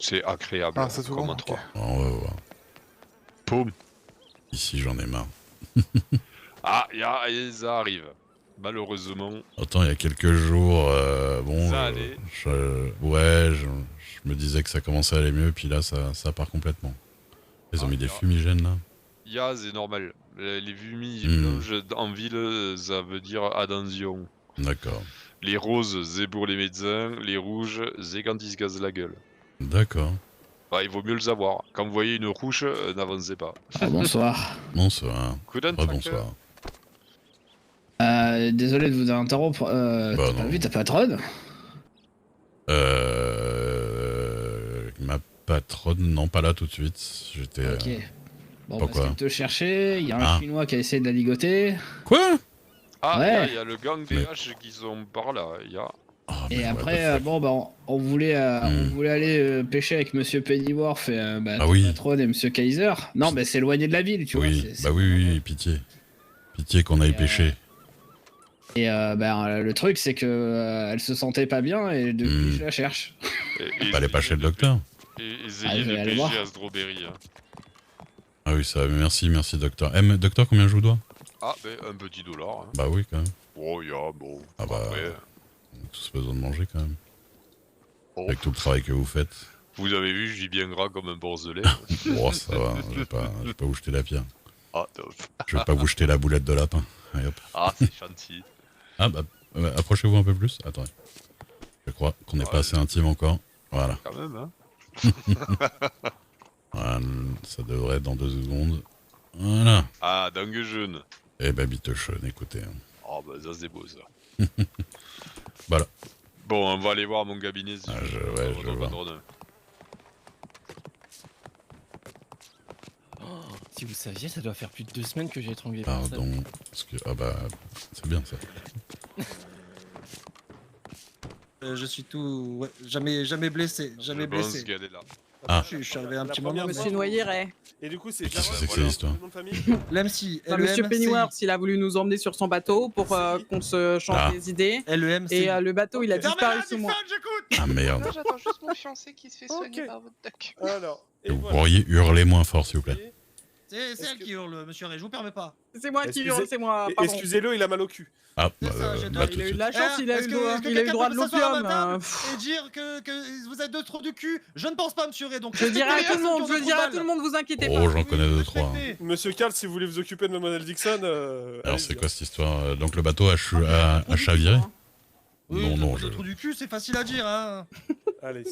C'est agréable. Ah, ça s'ouvre, comme un ok. 3. On va voir. Poum. Ici, j'en ai marre. Ah, ça arrive. Malheureusement. Autant il y a quelques jours, bon, Ça allait. je me disais que ça commençait à aller mieux, puis là, ça part complètement. Ils ont mis des fumigènes, là. C'est normal. Les Hmm. fumiges en ville, ça veut dire attention. D'accord. Les roses, c'est pour les médecins. Les rouges, c'est quand ils se cassent la gueule. D'accord. Bah, il vaut mieux le savoir. Quand vous voyez une rouge, n'avancez pas. Ah, bonsoir. Bonsoir. Coucou, Tracker. Bonsoir. Désolé de vous interrompre. Bah, T'as pas non. vu ta patronne? Ma patronne, non, pas là tout de suite. J'étais. Ok. Bon, Pourquoi parce qu'il te cherchait, il y a un Ah. chinois qui a essayé de la ligoter. Quoi? Ah, Ouais. il y a le gang des Mais- H qui sont par là. Oh, Et mais what après, the fuck. bon, bah, on voulait aller pêcher avec Monsieur Pennyworth et Ah ta oui. patronne et Monsieur Kaiser. Non, mais c'est éloigné de la ville, tu vois. Oui, c'est bah oui, pitié. Pitié qu'on aille pêcher. Et le truc, c'est que elle se sentait pas bien et depuis, je la cherche. Fallait pas chez le docteur. Essayez je vais de aller voir. pêcher à Strawberry. Hein. Ah oui, ça, merci, docteur. Docteur, combien je vous dois? Ah, un petit dollar. Hein. Bah oui, quand même. Oh, bon. Ah bah, Après, on a tous besoin de manger, quand même. oh, Avec tout le travail que vous faites. vous avez vu, je vis bien gras comme un porcelet. Oh, ça va, je vais pas vous jeter la pierre. Ah, top. Je vais pas vous jeter la boulette de lapin. Allez, hop. Ah, c'est gentil. Ah bah, approchez-vous un peu plus. Attendez. Je crois qu'on n'est pas assez intime encore. Voilà. Quand même, hein. Voilà, ça devrait être dans 2 secondes. Voilà. Ah, dingue jeune. Eh ben, Bitteschön, écoutez. Oh, bah ça, c'est beau, ça. Voilà. Bon, on va aller voir mon cabinet. Si Ah, je je vois. patronne. Si vous saviez, ça doit faire plus de 2 semaines que j'ai étranglé personne. Pardon. Parce que, ah bah, c'est bien ça. Je suis tout. Ouais, jamais blessé. Jamais Je pense blessé. qu'elle est là. Ah. Je suis arrivé un petit première moment. fois. Monsieur Noyeret. Et du coup, c'est Qu'est-ce que Jarod, c'est que cette histoire? le nom de famille L'MC. Monsieur Pennyworth, il a voulu nous emmener sur son bateau pour qu'on se change Ah. les idées. LEMC. Et le bateau, il a Ok. disparu sous moi. j'écoute. Ah merde. Non, j'attends juste mon fiancé qui se fait soigner Ok. par votre doc. Alors, et Vous voilà. pourriez hurler moins fort, s'il vous plaît. C'est Est-ce elle que- qui hurle, monsieur Ray, je vous permets pas. C'est moi qui Excusez- hurle, c'est moi. Pardon. Excusez-le, il a mal au cul. Ah, C'est bah, ça, j'ai là, donné- tout Il de a eu de suite. la chance, il a eu Est-ce le que droit, il a eu le quelqu'un droit peut de s'asseoir à l'opium. ma table et dire que vous êtes deux trous du cul? Je ne pense pas, monsieur Ray, donc... Je dirai à tout le monde, Personne je qui dirai ont à des tout le monde, vous inquiétez Oh, pas. j'en connais 2-3. Respectez. Monsieur Karl, si vous voulez vous occuper de Mademoiselle Dixon... Alors, allez-y. c'est quoi cette histoire? Donc, le bateau a chaviré? Oui, Non, non, le trou du cul, c'est facile à dire, hein. Allez,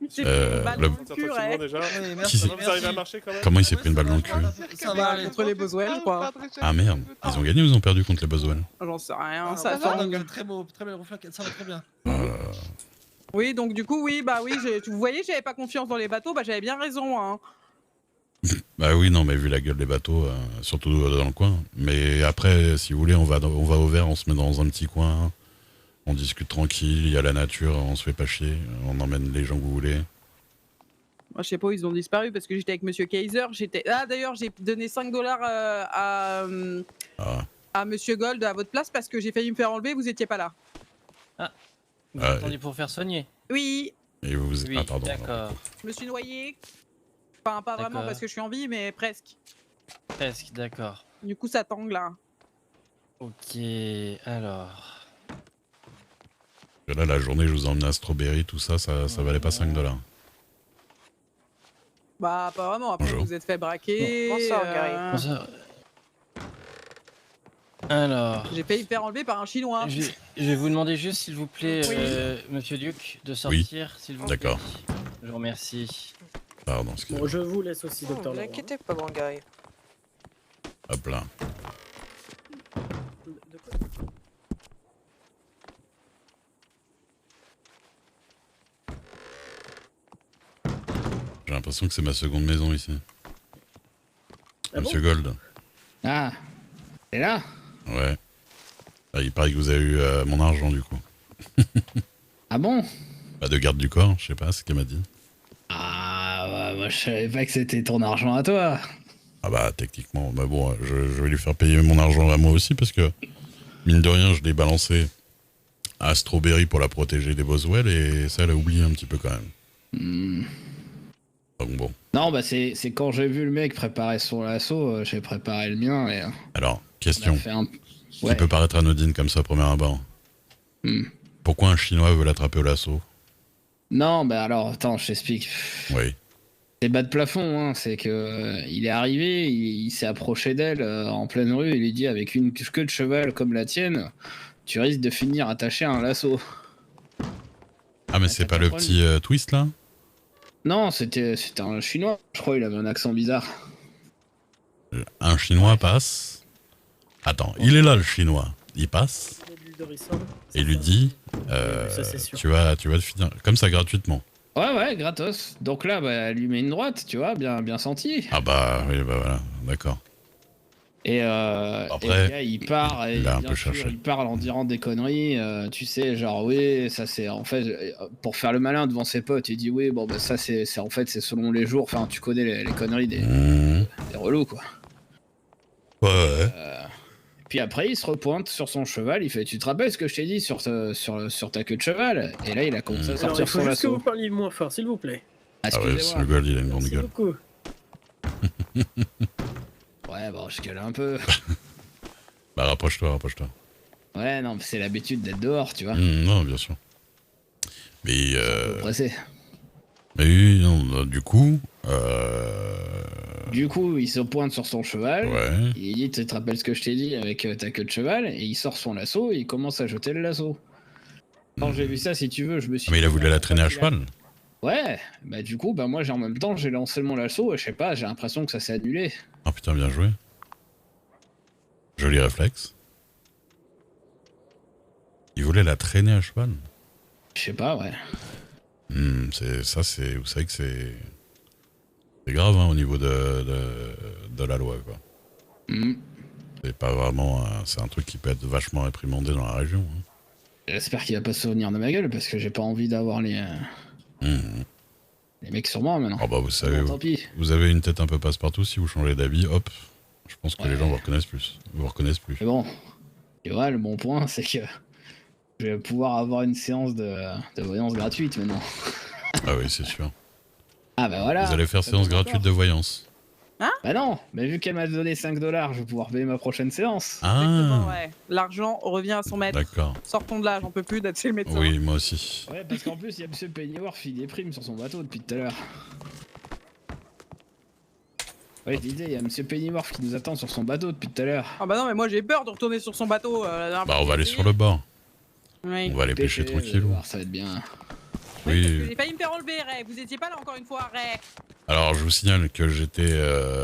C'est Euh, une balle le- dans ça le va cul, tranquillement ouais. déjà. Oui, Qui merci, c'est Vous arrivez à merci. marcher quand même? Comment il s'est Ouais, pris une balle dans le cul? Ça va aller. Contre les Boswell, quoi. Ah merde, ils ont gagné ou ils ont perdu contre les Boswell? J'en sais rien, Ah, ça bah, tangue. donc, très beau, très belle reflet, ça va très bien. Oui, donc du coup, oui, vous voyez, j'avais pas confiance dans les bateaux, bah j'avais bien raison, hein. Bah oui, non, mais vu la gueule des bateaux, surtout dans le coin. Mais après, si vous voulez, on va au vert, on se met dans un petit coin, on discute tranquille, il y a la nature, on se fait pas chier, on emmène les gens que vous voulez. Moi, je sais pas où ils ont disparu parce que j'étais avec Monsieur Kaiser. Ah, d'ailleurs, j'ai donné 5 dollars Ah, à Monsieur Gold à votre place parce que j'ai failli me faire enlever, vous étiez pas là. Vous Ah, attendiez pour faire soigner? Oui, et vous... Oui, ah, pardon. d'accord. je me suis noyé. Enfin, pas vraiment D'accord. parce que je suis en vie, mais presque. Presque, d'accord. Du coup, ça tangue là. Ok, alors... Là, la journée, je vous ai emmené à Strawberry, tout ça, ça valait pas 5 dollars. Bah, pas vraiment. Après, Bonjour. vous êtes fait braquer. Bonsoir, Gary. Bonsoir. Alors... J'ai failli me faire enlever par un chinois. Je vais vous demander juste, s'il vous plaît, Oui. Monsieur Duke, de sortir, s'il vous plaît. D'accord. Je vous remercie. Pardon, excusez-moi. je vous laisse aussi, Ne vous inquiétez pas, mon Gary. Hop là. J'ai l'impression que c'est ma seconde maison ici. Ah Monsieur Gold. Ah, t'es là? Ouais. Ah, il paraît que vous avez eu mon argent du coup. Ah bon? Pas de garde du corps, je sais pas ce qu'elle m'a dit. Ah, bah, moi je savais pas que c'était ton argent à toi. Ah bah techniquement, bah bon, je vais lui faire payer mon argent à moi aussi parce que mine de rien, je l'ai balancé à Strawberry pour la protéger des Boswell et ça elle a oublié un petit peu quand même. Non, bah c'est quand j'ai vu le mec préparer son lasso, j'ai préparé le mien et Alors, on a question fait un... qui Ouais. peut paraître anodine comme ça, au premier abord. Hmm. Pourquoi un Chinois veut l'attraper au lasso? Non, bah alors, attends, je t'explique. Oui. C'est bas de plafond, hein. C'est que il est arrivé, il s'est approché d'elle en pleine rue, il lui dit avec une queue de cheval comme la tienne, tu risques de finir attaché à un lasso. Ah, mais Ah, c'est t'as pas le compris. petit twist là? Non, c'était un chinois, je crois, il avait un accent bizarre. Un Chinois passe. Attends, il est là le Chinois. Il passe Il y a de l'huile de ricin. et lui dit Ça, c'est sûr. tu vas te finir comme ça gratuitement. Ouais, gratos. Donc là, bah, elle lui met une droite, tu vois, bien senti. Ah bah oui, bah voilà, d'accord. Et, Après, et le gars, il part, et il a un bien peu sûr, cherché. il parle en disant des conneries, tu sais, genre, oui, ça c'est, en fait, pour faire le malin devant ses potes, il dit, oui, bon, bah ça c'est en fait, c'est selon les jours, enfin, tu connais les conneries des relous, quoi. Ouais. Puis après, il se repointe sur son cheval, il fait, tu te rappelles ce que je t'ai dit sur ta queue de cheval? Et là, il a commencé à Alors, sortir il faut son juste que vous lasso. parliez moins fort, s'il vous plaît. Ah ouais, Excusez-moi. ce gueule, il a une grande Merci gueule. beaucoup. Ouais, bon, je gueule un peu. Bah rapproche-toi. Ouais, non, mais c'est l'habitude d'être dehors, tu vois. Non, bien sûr. Mais, Pressé. mais oui, non, du coup, Du coup, il se pointe sur son cheval. ouais. Il dit, tu te rappelles ce que je t'ai dit avec ta queue de cheval? Et il sort son lasso et il commence à jeter le lasso. Quand j'ai vu ça, si tu veux, je me suis Ah, mais il a dit, voulu bah, la traîner à quand il a- cheval. Ouais, bah du coup, bah moi j'ai en même temps, j'ai lancé mon lasso et je sais pas, j'ai l'impression que ça s'est annulé. Ah putain, bien joué. Joli réflexe. Il voulait la traîner à cheval. Je sais pas, ouais. Vous savez que c'est grave hein, au niveau de la loi quoi. Hmm. C'est pas vraiment, c'est un truc qui peut être vachement réprimandé dans la région. Hein. J'espère qu'il va pas se souvenir de ma gueule parce que j'ai pas envie d'avoir les mecs sur moi maintenant. Oh bah vous savez, Bon, tant pis. vous avez une tête un peu passe-partout, si vous changez d'habit, hop, je pense que les gens vous reconnaissent plus. Mais bon, et ouais, le bon point, c'est que je vais pouvoir avoir une séance de voyance gratuite maintenant. Ah oui, c'est sûr. Ah bah voilà. Vous allez faire Ça séance tombe gratuite encore. de voyance. Bah non, mais vu qu'elle m'a donné 5 $, je vais pouvoir payer ma prochaine séance. Exactement, Ah, ouais. L'argent revient à son maître. d'accord. Sortons de là, j'en peux plus d'être chez le médecin. Oui, moi aussi. Ouais, parce qu'en plus, il y a Monsieur Pennyworth, il déprime sur son bateau depuis tout à l'heure. Ouais, je disais, il y a Monsieur Pennyworth qui nous attend sur son bateau depuis tout à l'heure. Ah bah non, mais moi j'ai peur de retourner sur son bateau. La dernière Bah fois on va que aller j'ai sur le bord. essayé. On va aller pêcher tranquillou. Ça va être bien. Oui, parce que Oui. j'ai failli me faire enlever, Ray. Vous étiez pas là encore une fois, Ray. Alors je vous signale que j'étais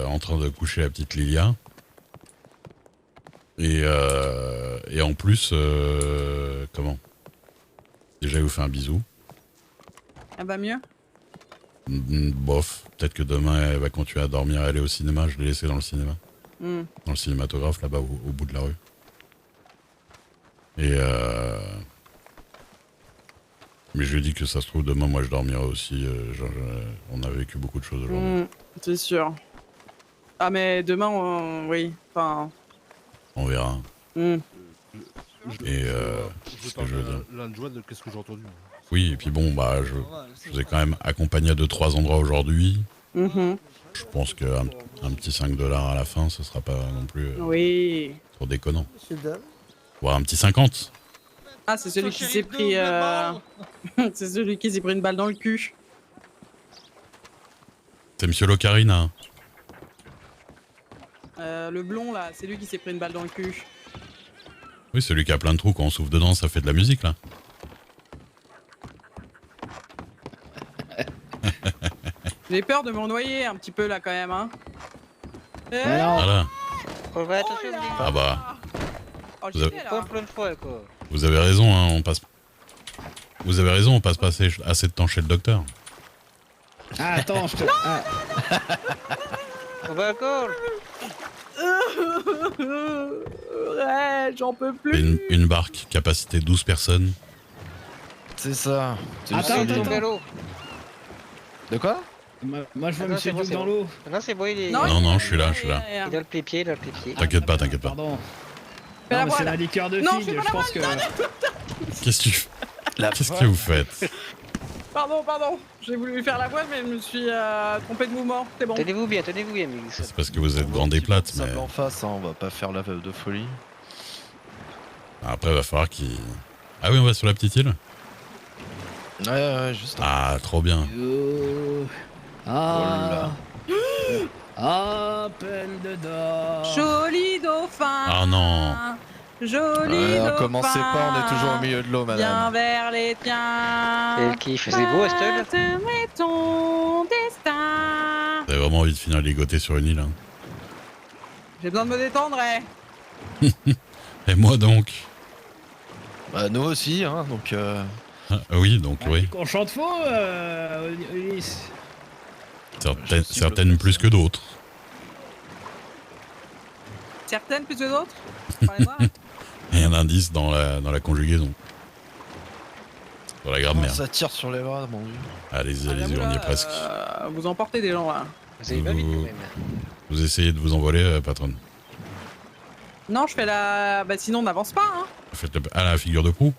en train de coucher la petite Lilia. Et en plus, comment? Déjà, il vous fait un bisou. Ah bah mieux. Bof, peut-être que demain elle va continuer à dormir et aller au cinéma. Je l'ai laissé dans le cinéma. Hmm. Dans le cinématographe, là-bas, au bout de la rue. Et mais je lui ai dit que ça se trouve, demain, moi, je dormirai aussi. On a vécu beaucoup de choses aujourd'hui. Hmm, c'est sûr. Ah mais demain, oui. Enfin. On verra. hmm. Et Je ce que je veux dire. L'Anjouan, qu'est-ce que j'ai entendu? Oui, et puis bon, bah, je vous ai quand même accompagné à 2-3 endroits aujourd'hui. Mhm. Je pense qu'un petit 5 $ à la fin, ce sera pas non plus Oui. trop déconnant. Monsieur Dame. Voire un petit 50. Ah, c'est celui qui s'est pris. C'est celui qui s'est pris une balle dans le cul. C'est Monsieur Locarina. Le blond là, c'est lui qui s'est pris une balle dans le cul. Oui, celui qui a plein de trous, quand on souffle dedans, ça fait de la musique, là. J'ai peur de m'en noyer un petit peu là quand même, hein. Eh Alors, Voilà. On va être oh là Ah bah, Oh, Vous j'y avez- vais, là. plein de fois, quoi. vous avez raison, hein, on passe... Vous avez raison, on passe pas assez de temps chez le docteur. ah, attends, je te. Ah, On va encore. Ouais, j'en peux C'est plus. une barque, capacité 12 personnes. C'est ça. Attends, attends. l'eau. De quoi? moi je vois Ah non, Monsieur c'est bon, Duke c'est dans bon. l'eau. Non, c'est bon, il est. Non, je suis là, je suis là. Il a le pépier, il a le pépier. T'inquiète pas, t'inquiète pas. Pardon. Fais la Non, mais c'est voile. la liqueur de Non, figue, fais pas je la pense que. Qu'est-ce que vous faites? Pardon, pardon. J'ai voulu faire la voile, mais je me suis trompé de mouvement. C'est bon. Tenez-vous bien, Mélissa. C'est parce que vous êtes grande et plate, mais en face, hein, on va pas faire la veuve de folie. après il va falloir qu'il... Ah oui, on va sur la petite île? Ouais, juste. Ah, trop bien. Ah, à peine dedans. Joli dauphin. Ah non. Joli dauphin. Commencez pas, on est toujours au milieu de l'eau, Viens madame. vers les tiens. C'est qui faisait beau, Astel? Partenaire ton destin. Vous avez vraiment envie de finir ligoté sur une île, hein. J'ai besoin de me détendre, Et moi donc? Bah, nous aussi, hein, donc. Ah, oui, donc oui. Qu'on chante faux, Ulysse. Certaines plus que d'autres. Certaines plus que d'autres. Parlez-moi. Il y a un indice dans la conjugaison. Dans la grammaire. Ça tire sur les bras, mon dieu. Allez-y, Ah, allez-y, j'avoue, on y là, est presque. Vous emportez des gens là. Vous allez pas vite quand même. Vous essayez de vous envoler, patronne. Non, je fais la. Bah sinon on n'avance pas. Hein. Faites la figure de proue.